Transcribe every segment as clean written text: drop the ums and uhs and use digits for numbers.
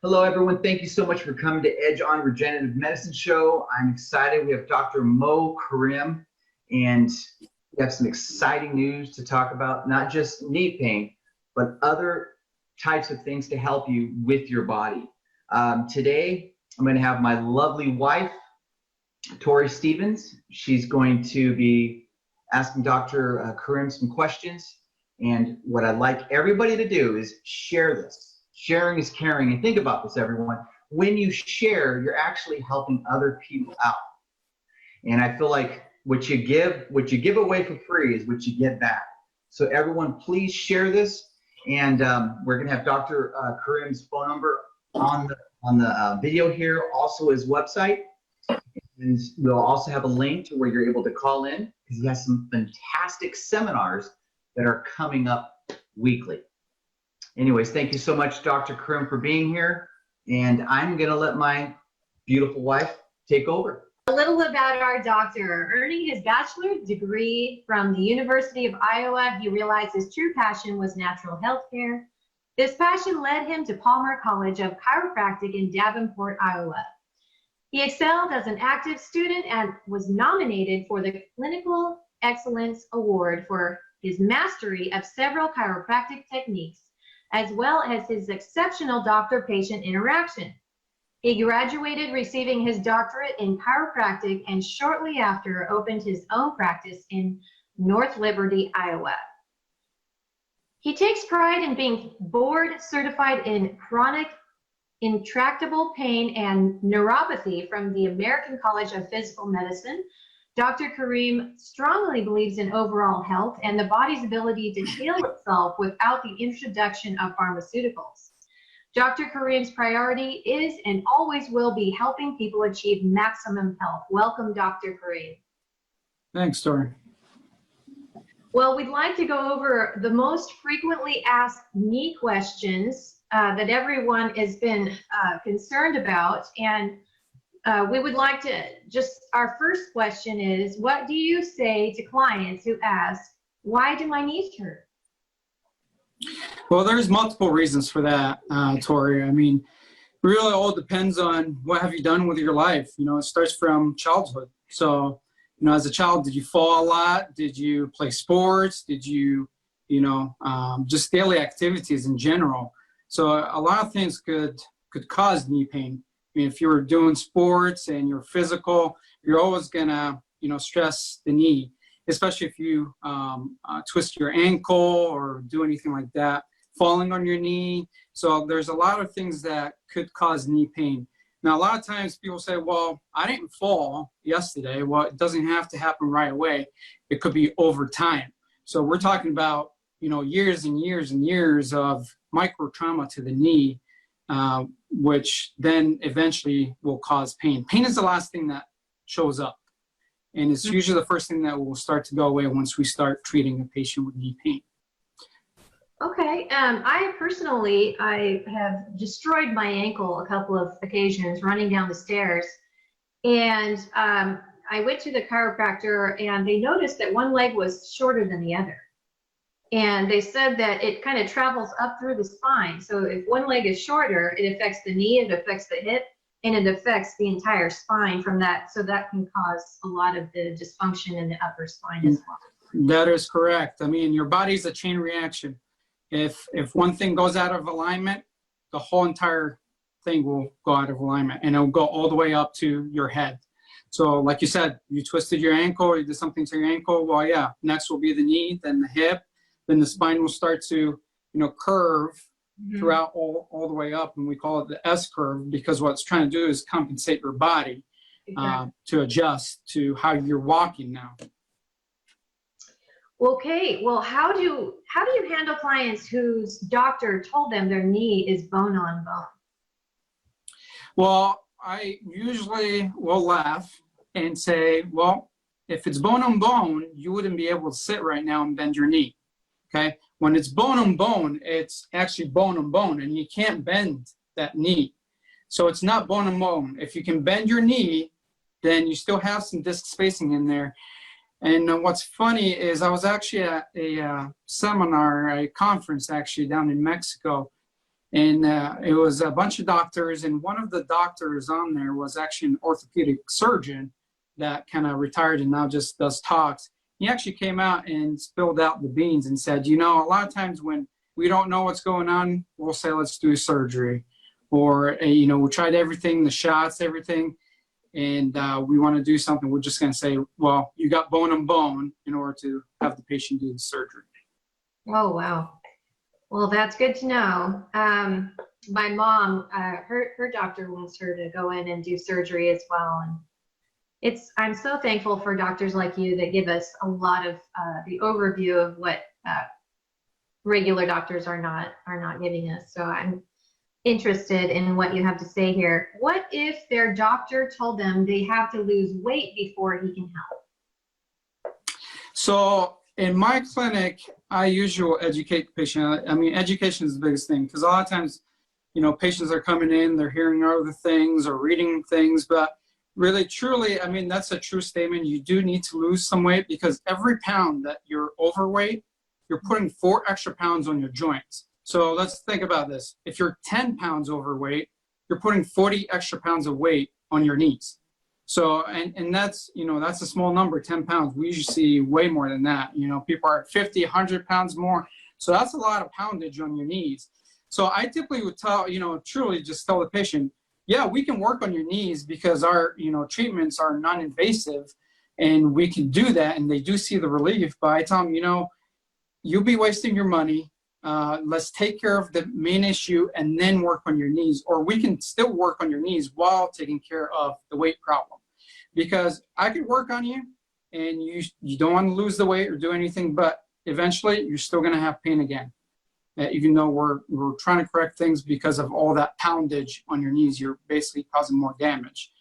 Hello, everyone. Thank you so much for coming to Edge on Regenerative Medicine Show. I'm excited. We have Dr. Karim, and we have some exciting news to talk about, not just knee pain, but other types of things to help you with your body. Today, I'm going to have my lovely wife, Tori Stevens. She's going to be asking Dr. Karim some questions. And what I'd like everybody to do is share this. Sharing is caring. And think about this, everyone. When you share, you're actually helping other people out. And I feel like what you give away for free is what you get back. So everyone, please share this. And we're going to have Dr. Karim's phone number on the video here, also his website. And we'll also have a link to where you're able to call in, because he has some fantastic seminars that are coming up weekly. Anyways, thank you so much, Dr. Karim, for being here. And I'm going to let my beautiful wife take over. A little about our doctor. Earning his bachelor's degree from the University of Iowa, he realized his true passion was natural health care. This passion led him to Palmer College of Chiropractic in Davenport, Iowa. He excelled as an active student and was nominated for the Clinical Excellence Award for his mastery of several chiropractic techniques, as well as his exceptional doctor-patient interaction. He graduated receiving his doctorate in chiropractic and shortly after opened his own practice in North Liberty, Iowa. He takes pride in being board certified in chronic intractable pain and neuropathy from the American College of Physical Medicine. Dr. Karim strongly believes in overall health and the body's ability to heal itself without the introduction of pharmaceuticals. Dr. Karim's priority is and always will be helping people achieve maximum health. Welcome, Dr. Karim. Thanks, Tori. Well, we'd like to go over the most frequently asked knee questions that everyone has been concerned about. And we would like to our first question is, what do you say to clients who ask, why do my knees hurt? Well, there's multiple reasons for that, Tori. I mean, really all depends on what have you done with your life. You know, it starts from childhood. So, you know, as a child, did you fall a lot? Did you play sports? Did you, just daily activities in general? So a lot of things could cause knee pain. I mean, if you were doing sports and you're physical, you're always gonna, stress the knee, especially if you twist your ankle or do anything like that, falling on your knee. So there's a lot of things that could cause knee pain. Now, a lot of times people say, well, I didn't fall yesterday. Well, it doesn't have to happen right away. It could be over time. So we're talking about, years and years and years of micro trauma to the knee, which then eventually will cause pain. Pain is the last thing that shows up. And it's usually the first thing that will start to go away once we start treating a patient with knee pain. Okay. I have destroyed my ankle a couple of occasions running down the stairs. And I went to the chiropractor and they noticed that one leg was shorter than the other. And they said that it kind of travels up through the spine. So if one leg is shorter, it affects the knee, it affects the hip, and it affects the entire spine from that. So that can cause a lot of the dysfunction in the upper spine as well. That is correct. I mean, your body's a chain reaction. If one thing goes out of alignment, the whole entire thing will go out of alignment, and it'll go all the way up to your head. So like you said, you twisted your ankle, or you did something to your ankle. Well, yeah, next will be the knee, then the hip. Then the spine will start to, curve throughout all the way up, and we call it the S curve, because what it's trying to do is compensate your body to adjust to how you're walking now. Okay, well, how do you handle clients whose doctor told them their knee is bone on bone? Well, I usually will laugh and say, well, if it's bone on bone, you wouldn't be able to sit right now and bend your knee. Okay, when it's bone on bone, it's actually bone on bone, and you can't bend that knee. So it's not bone on bone. If you can bend your knee, then you still have some disc spacing in there. And what's funny is I was actually at a seminar, a conference actually down in Mexico, And it was a bunch of doctors, and one of the doctors on there was actually an orthopedic surgeon that kind of retired and now just does talks. He actually came out and spilled out the beans and said, a lot of times when we don't know what's going on, we'll say, let's do surgery. Or, we tried everything, the shots, everything, and we want to do something. We're just going to say, well, you got bone and bone in order to have the patient do the surgery. Oh, wow. Well, that's good to know. My mom, her doctor wants her to go in and do surgery as well. And I'm so thankful for doctors like you that give us a lot of the overview of what regular doctors are not giving us. So I'm interested in what you have to say here. What if their doctor told them they have to lose weight before he can help? So in my clinic, I usually educate the patient. I mean, education is the biggest thing, because a lot of times, patients are coming in, they're hearing other things or reading things, but really, truly, I mean, that's a true statement. You do need to lose some weight, because every pound that you're overweight, you're putting 4 extra pounds on your joints. So let's think about this. If you're 10 pounds overweight, you're putting 40 extra pounds of weight on your knees. So, and that's, that's a small number, 10 pounds. We usually see way more than that. People are at 50, 100 pounds more. So that's a lot of poundage on your knees. So I typically would tell, truly just tell the patient, yeah, we can work on your knees because our, treatments are non-invasive and we can do that. And they do see the relief, but I tell them, you'll be wasting your money. Let's take care of the main issue and then work on your knees, or we can still work on your knees while taking care of the weight problem. Because I could work on you and you don't want to lose the weight or do anything, but eventually you're still going to have pain again. Even though we're trying to correct things, because of all that poundage on your knees, you're basically causing more damage.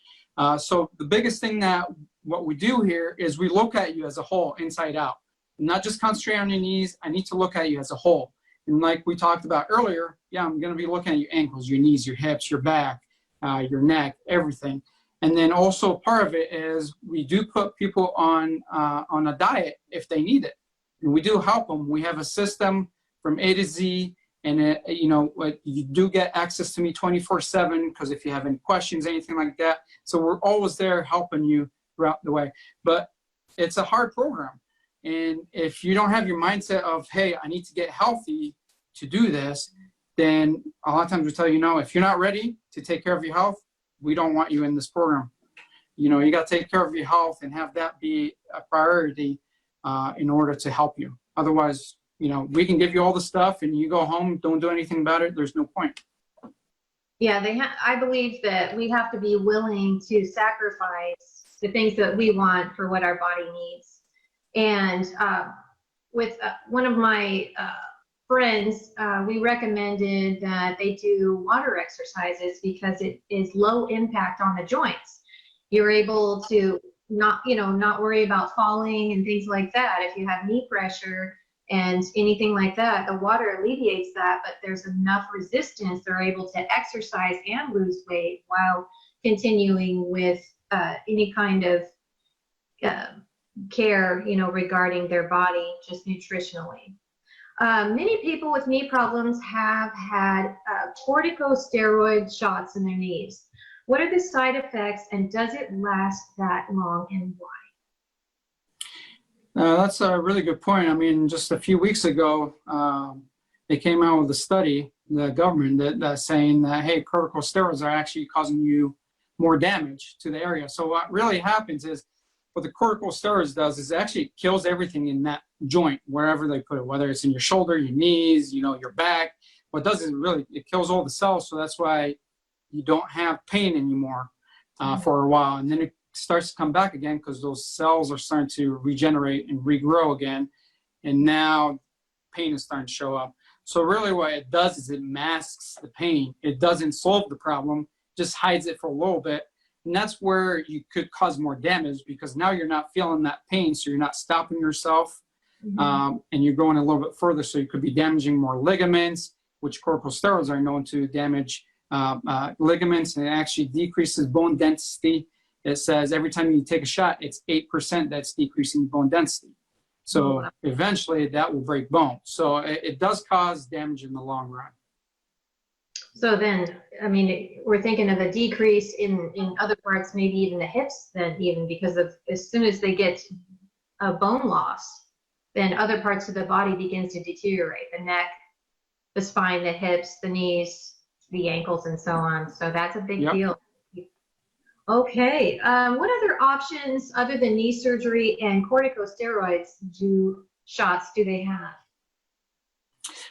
So the biggest thing that what we do here is we look at you as a whole, inside out. Not just concentrate on your knees. I need to look at you as a whole. And like we talked about earlier, yeah, I'm going to be looking at your ankles, your knees, your hips, your back, your neck, everything. And then also part of it is we do put people on a diet if they need it. And we do help them. We have a system from A to Z, and you do get access to me 24/7, because if you have any questions, anything like that. So we're always there helping you throughout the way. But it's a hard program. And if you don't have your mindset of, hey, I need to get healthy to do this, then a lot of times we tell you, no, if you're not ready to take care of your health, we don't want you in this program. You got to take care of your health and have that be a priority in order to help you. Otherwise, we can give you all the stuff and you go home, don't do anything about it. There's no point. Yeah, I believe that we have to be willing to sacrifice the things that we want for what our body needs. And with one of my friends, we recommended that they do water exercises because it is low impact on the joints. You're able to not worry about falling and things like that. If you have knee pressure and anything like that, the water alleviates that, but there's enough resistance. They're able to exercise and lose weight while continuing with any kind of care, regarding their body, just nutritionally. Many people with knee problems have had corticosteroid shots in their knees. What are the side effects, and does it last that long, and why? That's a really good point. I mean, just a few weeks ago, they came out with a study, the government, that's saying that, hey, corticosteroids are actually causing you more damage to the area. So what really happens is, what the corticosteroids does is it actually kills everything in that joint, wherever they put it, whether it's in your shoulder, your knees, your back. What it does is it kills all the cells. So that's why you don't have pain anymore for a while. And then it starts to come back again because those cells are starting to regenerate and regrow again. And now pain is starting to show up. So really what it does is it masks the pain. It doesn't solve the problem, just hides it for a little bit. And that's where you could cause more damage, because now you're not feeling that pain, so you're not stopping yourself, and you're going a little bit further, so you could be damaging more ligaments, which corticosteroids are known to damage ligaments, and it actually decreases bone density. It says every time you take a shot, it's 8% that's decreasing bone density. So eventually that will break bone. So it does cause damage in the long run. So then, I mean, we're thinking of a decrease in other parts, maybe even the hips then even because of as soon as they get a bone loss, then other parts of the body begins to deteriorate, the neck, the spine, the hips, the knees, the ankles, and so on. So that's a big deal. Okay. What other options other than knee surgery and corticosteroids shots do they have?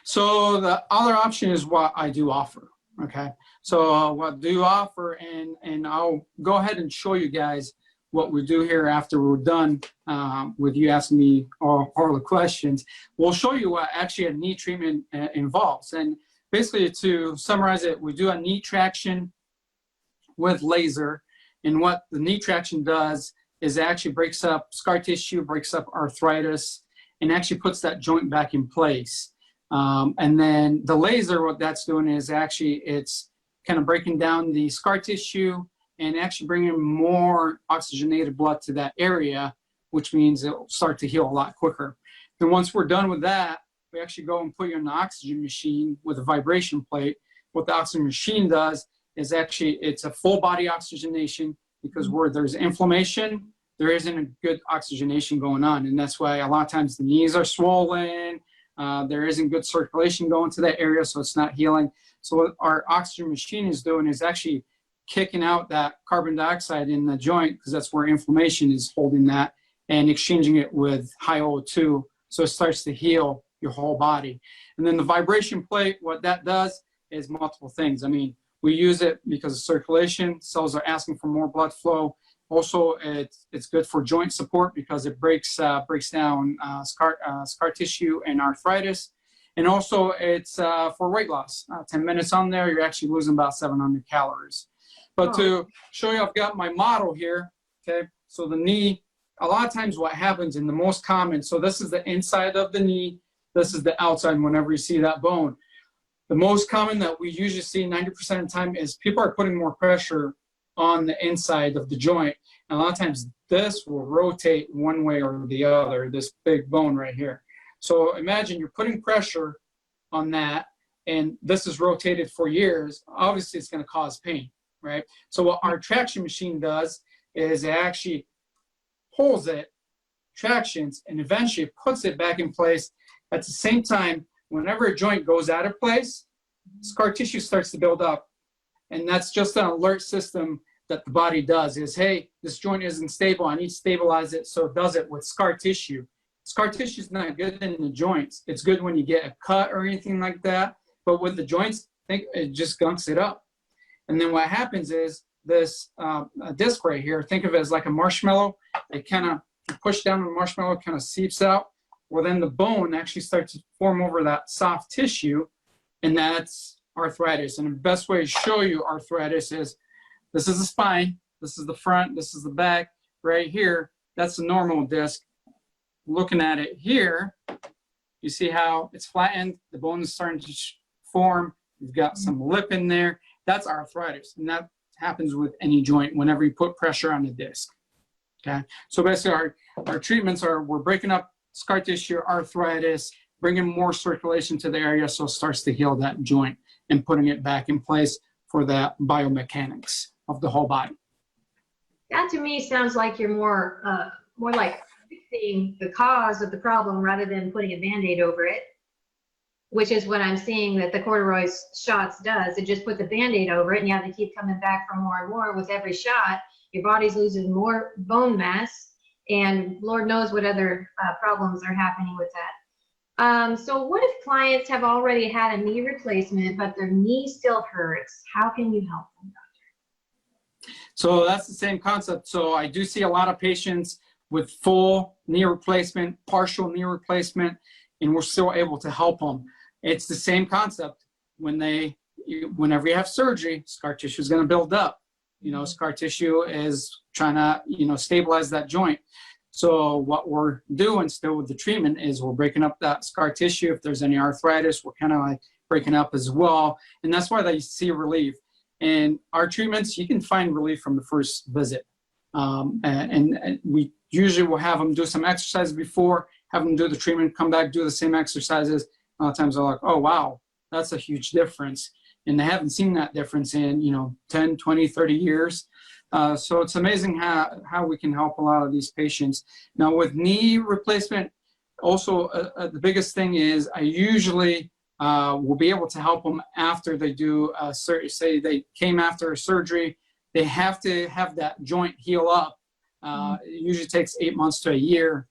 So the other option is what I do offer. Okay. So what I do offer, and I'll go ahead and show you guys what we do here after we're done with you asking me all the questions. We'll show you what actually a knee treatment involves. And basically, to summarize it, we do a knee traction with laser. And what the knee traction does is it actually breaks up scar tissue, breaks up arthritis, and actually puts that joint back in place. And then the laser, what that's doing is actually it's kind of breaking down the scar tissue and actually bringing more oxygenated blood to that area, which means it'll start to heal a lot quicker. Then once we're done with that, we actually go and put you in the oxygen machine with a vibration plate. What the oxygen machine does is actually it's a full body oxygenation because where there's inflammation, there isn't a good oxygenation going on. And that's why a lot of times the knees are swollen, there isn't good circulation going to that area, so it's not healing. So what our oxygen machine is doing is actually kicking out that carbon dioxide in the joint because that's where inflammation is holding that and exchanging it with high O2. So it starts to heal your whole body. And then the vibration plate, what that does is multiple things. I mean, we use it because of circulation. Cells are asking for more blood flow. Also, it's good for joint support because it breaks down scar tissue and arthritis. And also, it's for weight loss. 10 minutes on there, you're actually losing about 700 calories. But to show you, I've got my model here, okay? So the knee, a lot of times what happens in the most common, so this is the inside of the knee, this is the outside whenever you see that bone. The most common that we usually see 90% of the time is people are putting more pressure on the inside of the joint. And a lot of times this will rotate one way or the other, this big bone right here. So imagine you're putting pressure on that and this is rotated for years. Obviously it's going to cause pain, right? So what our traction machine does is it actually pulls it, tractions, and eventually puts it back in place. At the same time, whenever a joint goes out of place, scar tissue starts to build up. And that's just an alert system that the body does is, hey, this joint isn't stable. I need to stabilize it. So it does it with scar tissue. Scar tissue is not good in the joints. It's good when you get a cut or anything like that. But with the joints, it just gunks it up. And then what happens is this disc right here, think of it as like a marshmallow. It kind of push down the marshmallow, kind of seeps out. Well, then the bone actually starts to form over that soft tissue, and that's arthritis. And the best way to show you arthritis is this is the spine, this is the front, this is the back. Right here, that's the normal disc. Looking at it here, you see how it's flattened, the bone is starting to form, you've got some lip in there. That's arthritis, and that happens with any joint whenever you put pressure on the disc. Okay, so basically our treatments are we're breaking up scar tissue, arthritis, bringing more circulation to the area so it starts to heal that joint and putting it back in place for that biomechanics of the whole body. That to me sounds like you're more like fixing the cause of the problem rather than putting a Band-Aid over it, which is what I'm seeing that the corticosteroid shots does. It just puts a Band-Aid over it and you have to keep coming back for more and more. With every shot, your body's losing more bone mass, and Lord knows what other problems are happening with that. So what if clients have already had a knee replacement, but their knee still hurts? How can you help them, doctor? So that's the same concept. So I do see a lot of patients with full knee replacement, partial knee replacement, and we're still able to help them. It's the same concept. Whenever you have surgery, scar tissue is going to build up. You know, scar tissue is trying to, stabilize that joint. So what we're doing still with the treatment is we're breaking up that scar tissue. If there's any arthritis, we're kind of like breaking up as well. And that's why they see relief. And our treatments, you can find relief from the first visit. And we usually will have them do some exercises before, have them do the treatment, come back, do the same exercises. A lot of times they're like, oh, wow, that's a huge difference. and they haven't seen that difference in, 10, 20, 30 years. So it's amazing how we can help a lot of these patients. Now with knee replacement, also the biggest thing is I usually will be able to help them after they do say they came after a surgery. They have to have that joint heal up. It usually takes 8 months to a year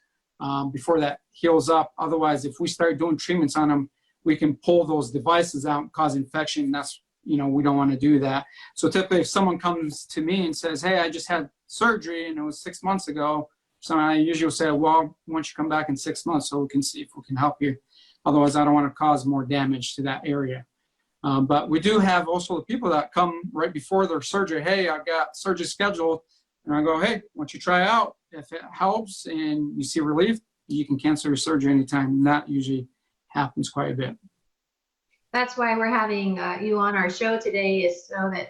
before that heals up. Otherwise, if we start doing treatments on them, we can pull those devices out and cause infection. That's, we don't want to do that. So typically if someone comes to me and says, hey, I just had surgery and it was 6 months ago, so I usually will say, well, why don't you come back in 6 months so we can see if we can help you. Otherwise, I don't want to cause more damage to that area. But we do have also the people that come right before their surgery. Hey, I got surgery scheduled. And I go, hey, why don't you try it out? If it helps and you see relief, you can cancel your surgery anytime. And that usually happens quite a bit. That's why we're having you on our show today, is so that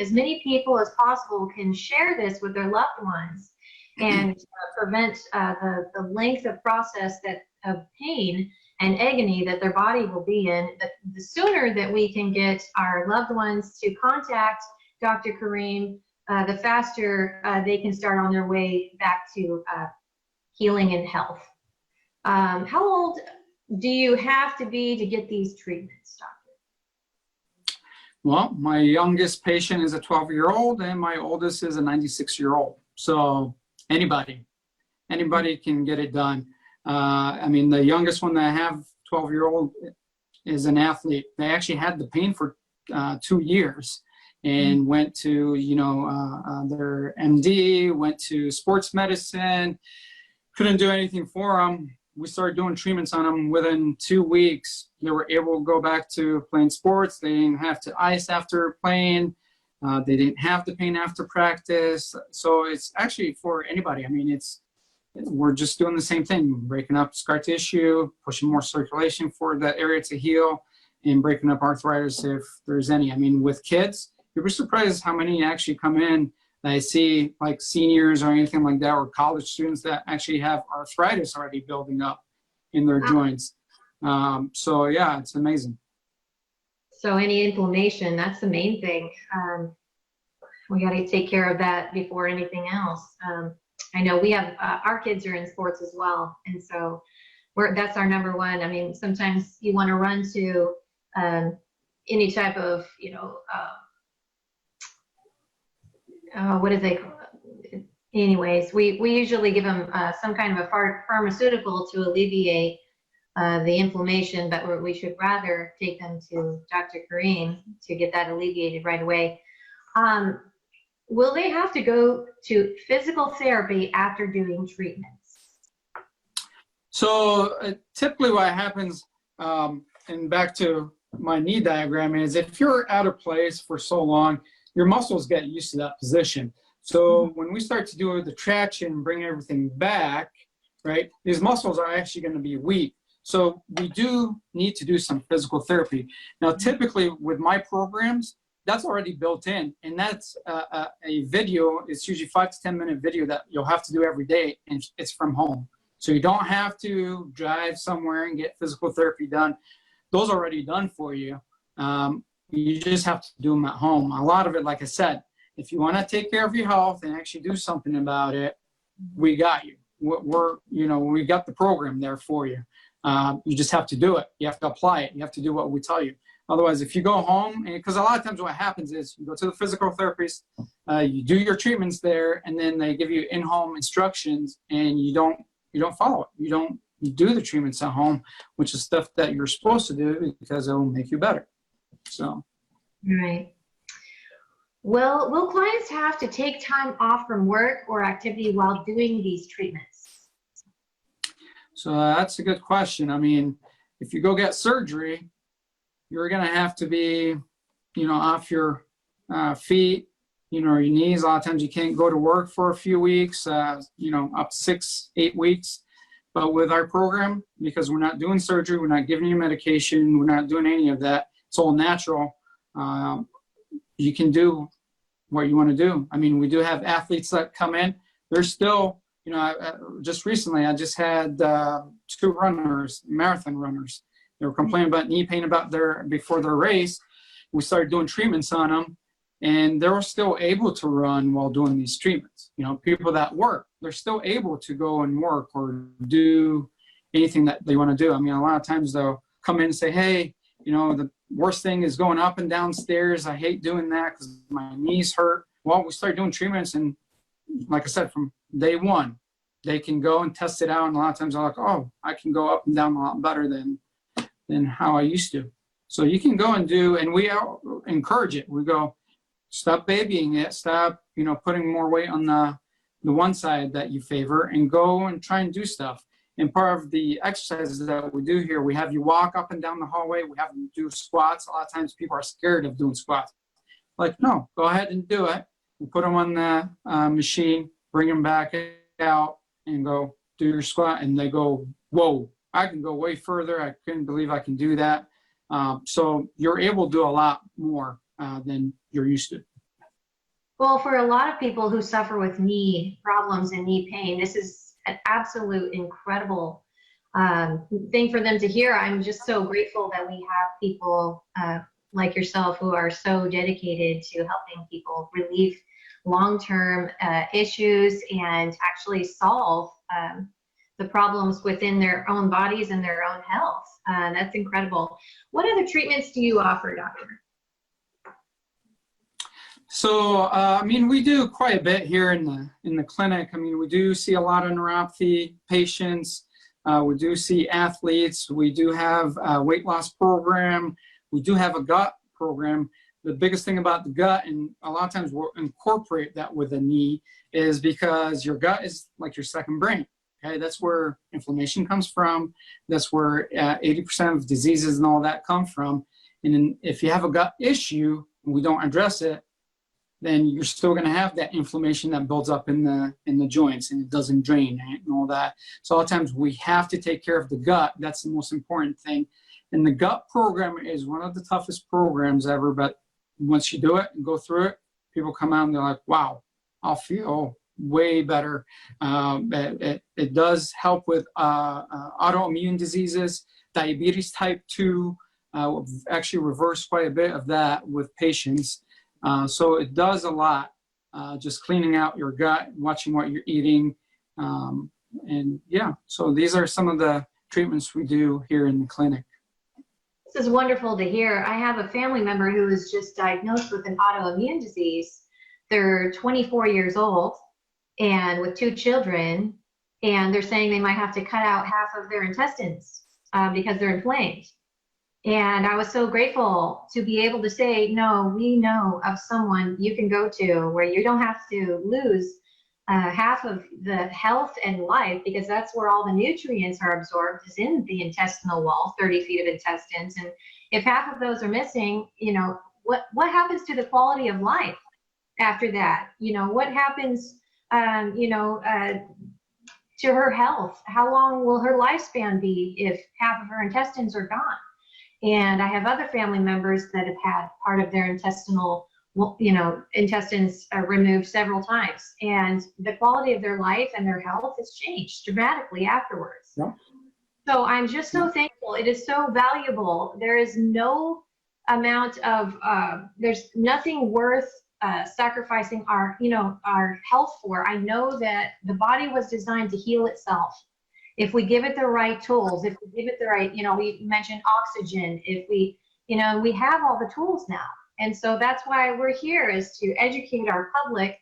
as many people as possible can share this with their loved ones and prevent the length of process of pain and agony that their body will be in. The sooner that we can get our loved ones to contact Dr. Karim, the faster they can start on their way back to healing and health. How old do you have to be to get these treatments, doctor? Well, my youngest patient is a 12-year-old and my oldest is a 96-year-old. So anybody can get it done. The youngest one that I have, 12-year-old, is an athlete. They actually had the pain for 2 years and went to, their MD, went to sports medicine, couldn't do anything for them. We started doing treatments on them. Within 2 weeks, they were able to go back to playing sports. They didn't have to ice after playing. They didn't have the pain after practice. So it's actually for anybody. We're just doing the same thing, breaking up scar tissue, pushing more circulation for that area to heal, and breaking up arthritis if there's any. With kids, you'd be surprised how many actually come in that I see, like seniors or anything like that, or college students that actually have arthritis already building up in their joints. So yeah, it's amazing. So any inflammation, that's the main thing. We got to take care of that before anything else. I know we have, our kids are in sports as well. And so that's our number one. Sometimes you want to run to any type of, what do they call it? Anyways, we usually give them some kind of a pharmaceutical to alleviate the inflammation, but we should rather take them to Dr. Karim to get that alleviated right away. Will they have to go to physical therapy after doing treatments? So typically what happens, and back to my knee diagram, is if you're out of place for so long, your muscles get used to that position. So when we start to do the traction and bring everything back, right, these muscles are actually going to be weak. So we do need to do some physical therapy. Now, typically with my programs, that's already built in, and that's a video. It's usually 5 to 10 minute video that you'll have to do every day, and it's from home. So you don't have to drive somewhere and get physical therapy done. Those are already done for you. You just have to do them at home. A lot of it, like I said, if you want to take care of your health and actually do something about it, we got you. We got the program there for you. You just have to do it. You have to apply it. You have to do what we tell you. Otherwise, if you go home, because a lot of times what happens is you go to the physical therapist, you do your treatments there, and then they give you in-home instructions, and you don't follow it. You do the treatments at home, which is stuff that you're supposed to do because it will make you better. So. Right. Well, will clients have to take time off from work or activity while doing these treatments? So that's a good question. If you go get surgery, you're going to have to be, off your feet, or your knees. A lot of times you can't go to work for a few weeks, up to 6-8 weeks. But with our program, because we're not doing surgery, we're not giving you medication, we're not doing any of that, it's all natural. You can do what you want to do. We do have athletes that come in. They're still, just recently, I just had 2 runners, marathon runners. They were complaining about knee pain before their race. we started doing treatments on them, and they were still able to run while doing these treatments. You know, people that work, they're still able to go and work or do anything that they want to do. I mean, a lot of times they'll come in and say, hey, you know, the worst thing is going up and down stairs. I hate doing that because my knees hurt. Well, we started doing treatments, and like I said, from day one, they can go and test it out. And a lot of times they're like, oh, I can go up and down a lot better than how I used to. So you can go and do, and we encourage it. We go, stop babying it, stop, you know, putting more weight on the one side that you favor, and go and try and do stuff. And part of the exercises that we do here, we have you walk up and down the hallway. We have you do squats. A lot of times people are scared of doing squats. Like, no, go ahead and do it. We put them on the machine, bring them back out, and go do your squat. And they go, whoa, I can go way further. I couldn't believe I can do that. So you're able to do a lot more than you're used to. Well, for a lot of people who suffer with knee problems and knee pain, this is an absolute incredible thing for them to hear. I'm just so grateful that we have people like yourself who are so dedicated to helping people relieve long-term issues and actually solve the problems within their own bodies and their own health. That's incredible. What other treatments do you offer, doctor? So, I mean, we do quite a bit here in the clinic. I mean, we do see a lot of neuropathy patients. We do see athletes. We do have a weight loss program. We do have a gut program. The biggest thing about the gut, and a lot of times we'll incorporate that with a knee, is because your gut is like your second brain. Okay, that's where inflammation comes from. That's where 80% of diseases and all that come from. And then if you have a gut issue and we don't address it, then you're still going to have that inflammation that builds up in the joints, and it doesn't drain and all that. So a lot of times we have to take care of the gut. That's the most important thing. And the gut program is one of the toughest programs ever, but once you do it and go through it, people come out and they're like, wow, I'll feel way better. It does help with autoimmune diseases, diabetes type 2, actually reverse quite a bit of that with patients. So it does a lot, just cleaning out your gut, watching what you're eating. And yeah, so these are some of the treatments we do here in the clinic. This is wonderful to hear. I have a family member who was just diagnosed with an autoimmune disease. They're 24 years old and with 2 children, and they're saying they might have to cut out half of their intestines because they're inflamed. And I was so grateful to be able to say, no, we know of someone you can go to where you don't have to lose half of the health and life, because that's where all the nutrients are absorbed, is in the intestinal wall, 30 feet of intestines. And if half of those are missing, you know, what happens to the quality of life after that? You know, what happens, to her health? How long will her lifespan be if half of her intestines are gone? And I have other family members that have had part of their intestines removed several times, and the quality of their life and their health has changed dramatically afterwards. Yeah. So I'm just so thankful. It is so valuable. There is no amount of, there's nothing worth sacrificing our health for. I know that the body was designed to heal itself. If we give it the right tools, if we give it the right, we mentioned oxygen, if we have all the tools now. And so that's why we're here, is to educate our public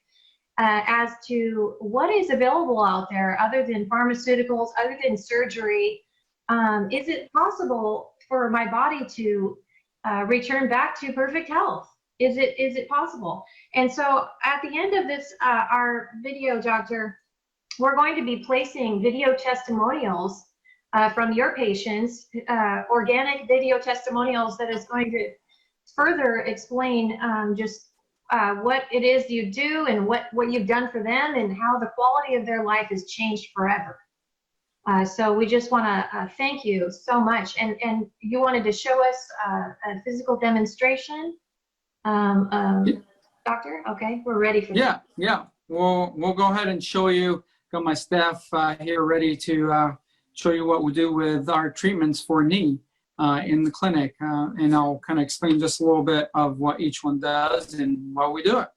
as to what is available out there other than pharmaceuticals, other than surgery. Is it possible for my body to return back to perfect health? Is it possible? And so at the end of this, our video, Doctor, we're going to be placing video testimonials from your patients, organic video testimonials that is going to further explain just what it is you do and what you've done for them and how the quality of their life has changed forever. So we just want to thank you so much. And you wanted to show us a physical demonstration, Doctor? Okay, we're ready for that. Yeah. We'll go ahead and show you. Got my staff here ready to show you what we do with our treatments for knee. in the clinic, and I'll kind of explain just a little bit of what each one does and why we do it.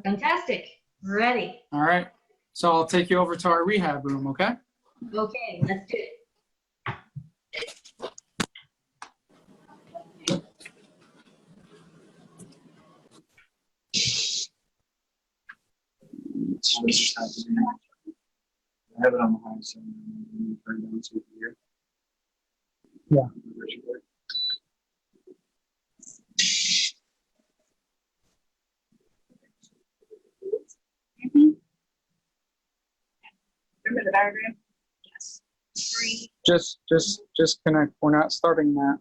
Fantastic. Ready. All right. So I'll take you over to our rehab room, okay? Okay, let's do it. I have it on the high, so turn down to here. Yeah. Remember the diagram? Yes. 3. Just connect. We're not starting that.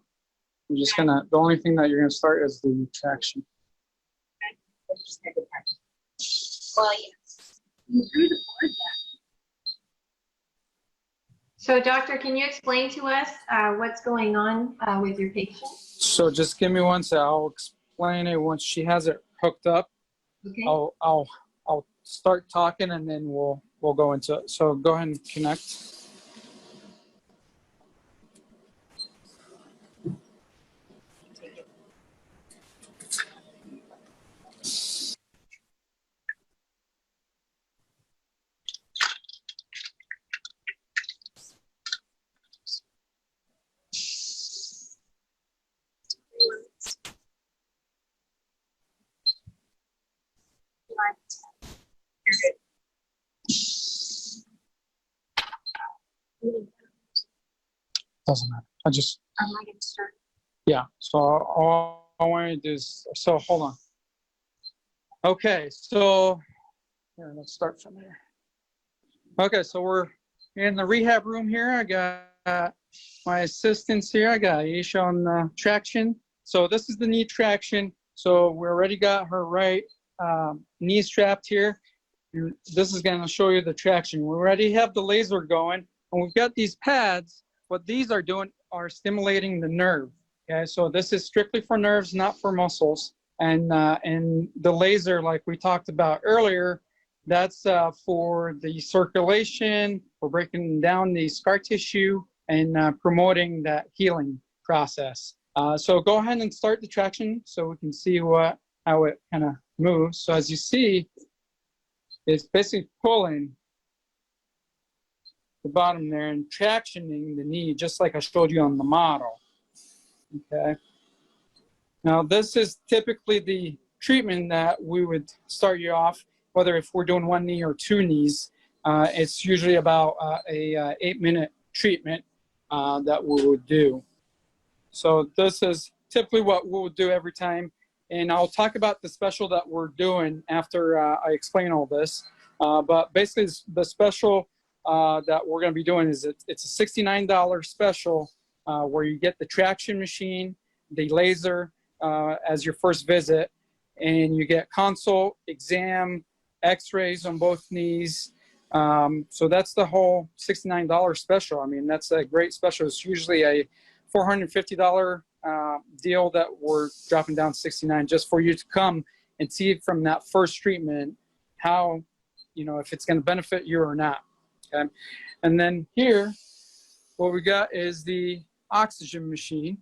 We're just gonna. The only thing that you're gonna start is the traction. Well, yes. So, doctor, can you explain to us what's going on with your patient? So just give me one sec. I'll explain it once she has it hooked up. Okay. I'll start talking and then we'll go into it. So go ahead and connect. Doesn't matter. I'm not going to start. Yeah. So all I want to do is, so hold on. Okay. So here, let's start from here. Okay. So we're in the rehab room here. I got my assistants here. I got Aisha on the traction. So this is the knee traction. So we already got her right knee strapped here. This is going to show you the traction. We already have the laser going, and we've got these pads. What these are doing are stimulating the nerve. Okay, so this is strictly for nerves, not for muscles. And the laser, like we talked about earlier, that's for the circulation, for breaking down the scar tissue, and promoting that healing process. So go ahead and start the traction so we can see how it kind of moves. So as you see, it's basically pulling the bottom there and tractioning the knee, just like I showed you on the model. Okay. Now this is typically the treatment that we would start you off, whether if we're doing one knee or two knees. It's usually about a 8-minute treatment that we would do. So this is typically what we'll do every time. And I'll talk about the special that we're doing after I explain all this. But basically the special that we're going to be doing is it's a $69 special where you get the traction machine, the laser as your first visit, and you get consult, exam, x-rays on both knees. So that's the whole $69 special. I mean, that's a great special. It's usually a $450 deal that we're dropping down $69 just for you to come and see from that first treatment how, if it's going to benefit you or not. Okay. And then here, what we got is the oxygen machine.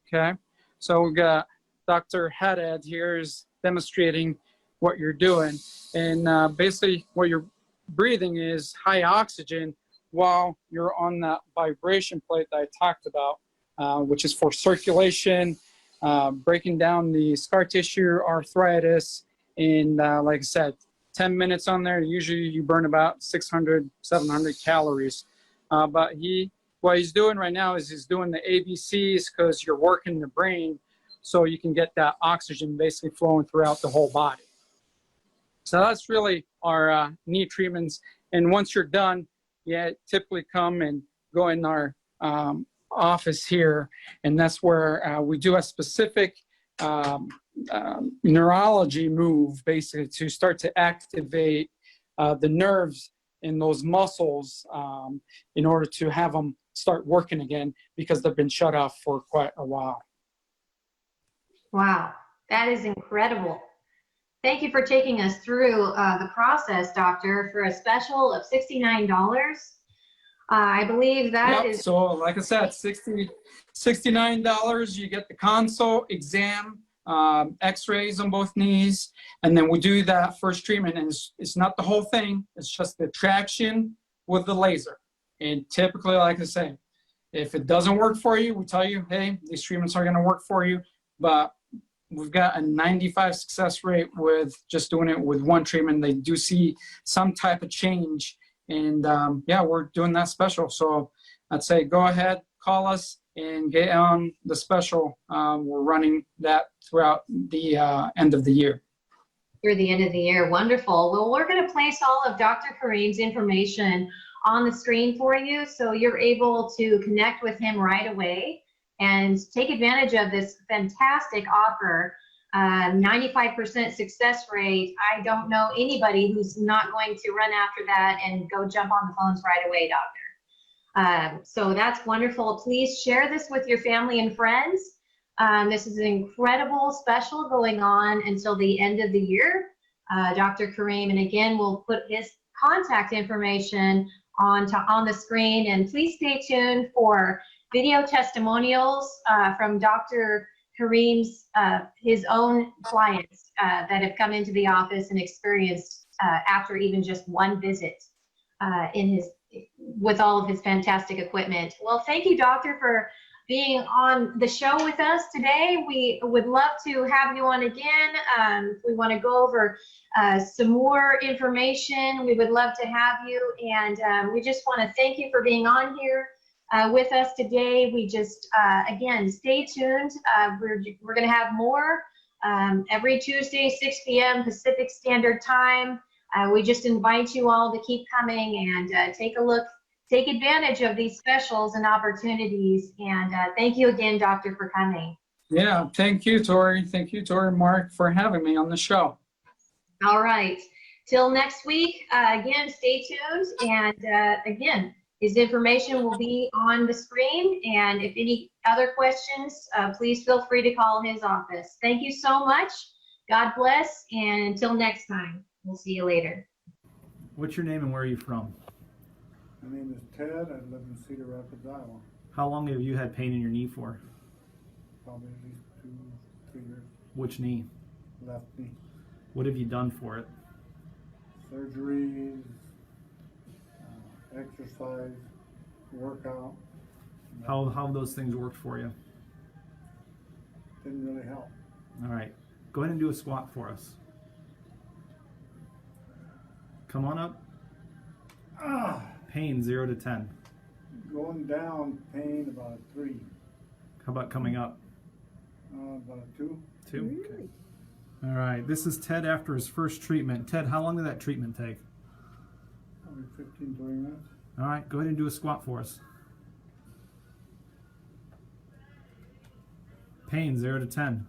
Okay. So we got Dr. Haddad here is demonstrating what you're doing. And basically what you're breathing is high oxygen while you're on that vibration plate that I talked about, which is for circulation, breaking down the scar tissue, arthritis, and like I said, 10 minutes on there, usually you burn about 600, 700 calories. But what he's doing right now is he's doing the ABCs because you're working the brain so you can get that oxygen basically flowing throughout the whole body. So that's really our knee treatments. And once you're done, typically come and go in our office here, and that's where we do a specific neurology move basically to start to activate the nerves in those muscles in order to have them start working again because they've been shut off for quite a while. Wow, that is incredible. Thank you for taking us through the process, doctor, for a special of $69. I believe that Yep. is So like I said, $69. You get the consult, exam, x-rays on both knees. And then we do that first treatment. And it's not the whole thing. It's just the traction with the laser. And typically, like I say, if it doesn't work for you, we tell you, hey, these treatments are going to work for you. But we've got a 95 success rate with just doing it with one treatment. They do see some type of change. And yeah, we're doing that special. So I'd say go ahead, call us, and get on the special. We're running that throughout the end of the year. through the end of the year. Wonderful. Well, we're going to place all of Dr. Karim's information on the screen for you, so you're able to connect with him right away and take advantage of this fantastic offer. 95% success rate. I don't know anybody who's not going to run after that and go jump on the phones right away, doctor. So that's wonderful. Please share this with your family and friends. This is an incredible special going on until the end of the year. Dr. Karim, and again, we'll put his contact information on the screen, and please stay tuned for video testimonials from Dr. Karim's his own clients that have come into the office and experienced after even just one visit with all of his fantastic equipment. Well, thank you, doctor, for being on the show with us today. We would love to have you on again. We want to go over some more information. We would love to have you, and we just want to thank you for being on here with us today. We just, again, stay tuned. We're going to have more every Tuesday, 6 p.m. Pacific Standard Time. We just invite you all to keep coming and take advantage of these specials and opportunities. And thank you again, doctor, for coming. Yeah, thank you, Tori. Thank you, Tori and Mark, for having me on the show. All right. Till next week, again, stay tuned. And again, his information will be on the screen. And if any other questions, please feel free to call his office. Thank you so much. God bless. And until next time, we'll see you later. What's your name and where are you from? My name is Ted. I live in Cedar Rapids, Iowa. How long have you had pain in your knee for? Probably at least 2-3 years. Which knee? Left knee. What have you done for it? Surgeries, exercise, workout. How have those things worked for you? Didn't really help. All right. Go ahead and do a squat for us. Come on up. Pain 0 to 10. Going down, pain about a 3. How about coming up? About a 2. 2? Okay. All right. This is Ted after his first treatment. Ted, how long did that treatment take? Probably 15-20 minutes. All right. Go ahead and do a squat for us. Pain 0 to 10.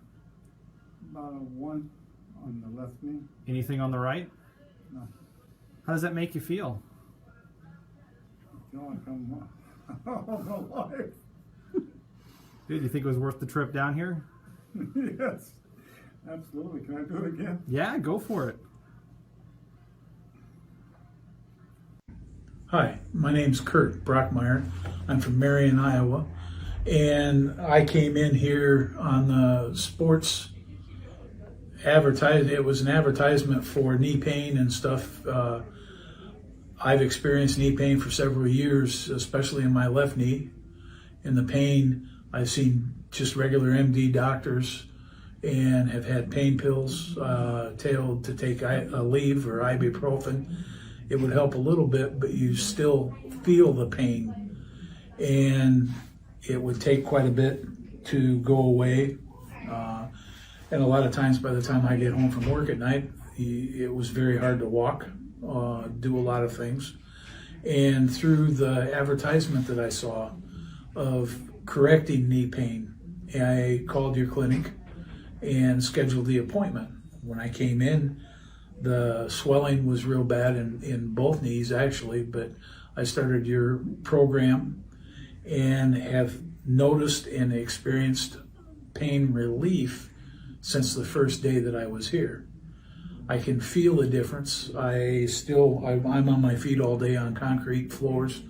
About a 1 on the left knee. Anything on the right? No. How does that make you feel? I feel like I'm all my life. Dude, do you think it was worth the trip down here? Yes, absolutely. Can I do it again? Yeah, go for it. Hi, my name's Kurt Brockmeyer. I'm from Marion, Iowa, and I came in here on the sports advertisement. It was an advertisement for knee pain and stuff. I've experienced knee pain for several years, especially in my left knee. And the pain, I've seen just regular MD doctors and have had pain pills told to take Aleve or ibuprofen. It would help a little bit, but you still feel the pain. And it would take quite a bit to go away. And a lot of times by the time I get home from work at night, it was very hard to walk, do a lot of things. And through the advertisement that I saw of correcting knee pain, I called your clinic and scheduled the appointment. When I came in, the swelling was real bad in both knees actually, but I started your program and have noticed and experienced pain relief since the first day that I was here. I can feel a difference. I'm on my feet all day on concrete floors,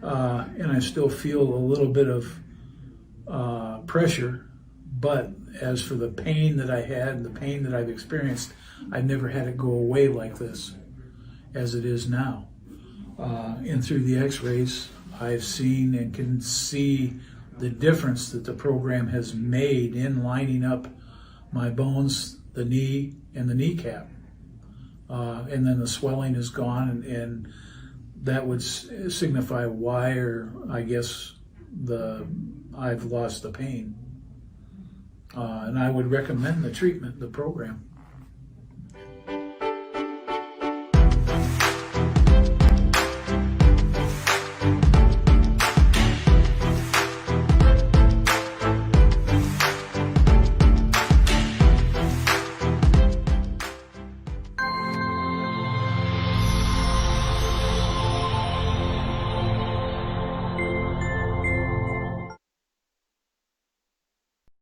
and I still feel a little bit of pressure. But as for the pain that I had and the pain that I've experienced, I've never had it go away like this as it is now. And through the x-rays, I've seen and can see the difference that the program has made in lining up my bones, the knee, and the kneecap. And then the swelling is gone, and that would signify why, or I guess I've lost the pain. And I would recommend the treatment, the program.